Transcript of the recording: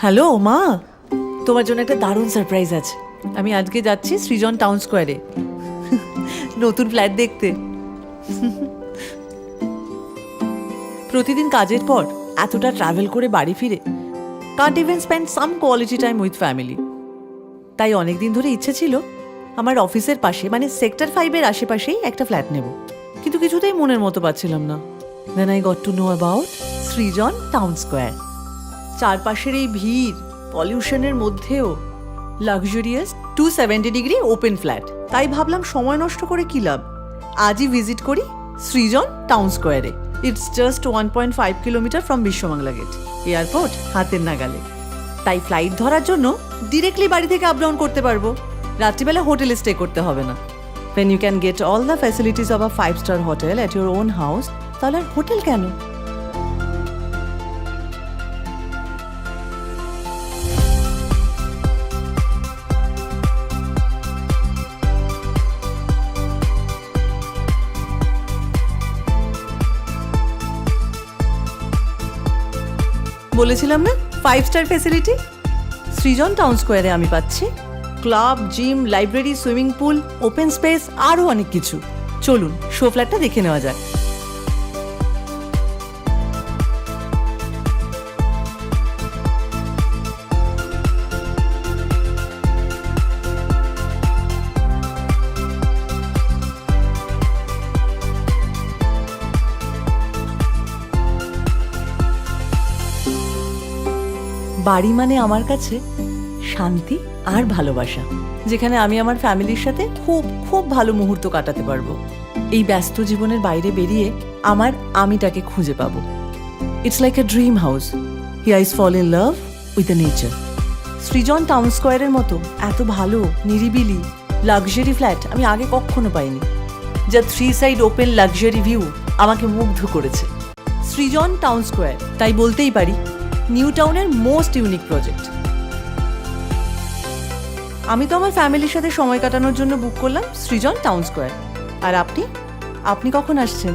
Hello মা, তোমার জন্য একটা দারুণ সারপ্রাইজ আছে। আমি আজকে যাচ্ছি সৃজন টাউন স্কোয়ারে নতুন ফ্ল্যাট দেখতে। প্রতিদিন কাজের পর এতটা ট্রাভেল করে বাড়ি ফিরে Kant even spend some quality time with family. তাই অনেকদিন ধরে ইচ্ছে ছিল আমার অফিসের পাশে মানে সেক্টর 5-এর আশেপাশেই একটা ফ্ল্যাট নেব, কিন্তু কিছুতেই মনের মতো পাচ্ছিলাম না। Then I got to know about Srijan town square. চারপাশের এই ভিড় পলিউশনের মধ্যেও লাক্সারিয়াস 270 ডিগ্রি ওপেন ফ্ল্যাট। তাই ভাবলাম সময় নষ্ট করে কি লাভ, আজই ভিজিট করি সৃজন টাউন স্কোয়ারে। It's just 1.5 kilometre from Biswa Bangla gate, airport হাতের নাগালে। তাই ফ্লাইট ধরার জন্য ডিরেক্টলি বাড়ি থেকে আপ ডাউন করতে পারবো, রাত্রিবেলা হোটেলে স্টে করতে হবে না। When you can get all the facilities of a 5-star hotel at your own house, তাহলে আর হোটেল কেন? বলেছিলাম না 5-স্টার ফ্যাসিলিটি সৃজন টাউন স্কোয়ারে আমি পাচ্ছি। Club, gym, library, swimming pool, open space, আরও অনেক কিছু। চলুন শো ফ্ল্যাটটা দেখে নেওয়া যাক। বাড়ি মানে আমার কাছে শান্তি আর ভালোবাসা, যেখানে আমি আমার ফ্যামিলির সাথে খুব খুব ভালো মুহূর্ত কাটাতে পারবো। এই ব্যস্ত জীবনের বাইরে বেরিয়ে আমার আমিটাকে খুঁজে পাবো। It's like a dream house. Here is fall in love with the nature. Srijan town স্কোয়ারের মতো এত ভালো নিরিবিলি লাক্সারি ফ্ল্যাট আমি আগে কখনো পাইনি। যা 3 সাইড ওপেন লাক্সারি ভিউ আমাকে মুগ্ধ করেছে। সৃজন টাউন স্কোয়ার, তাই বলতেই পারি নিউ টাউনের মোস্ট ইউনিক প্রজেক্ট। আমি তো আমার ফ্যামিলির সাথে সময় কাটানোর জন্য বুক করলাম সৃজন টাউন স্কোয়ার। আর আপনি কখন আসছেন?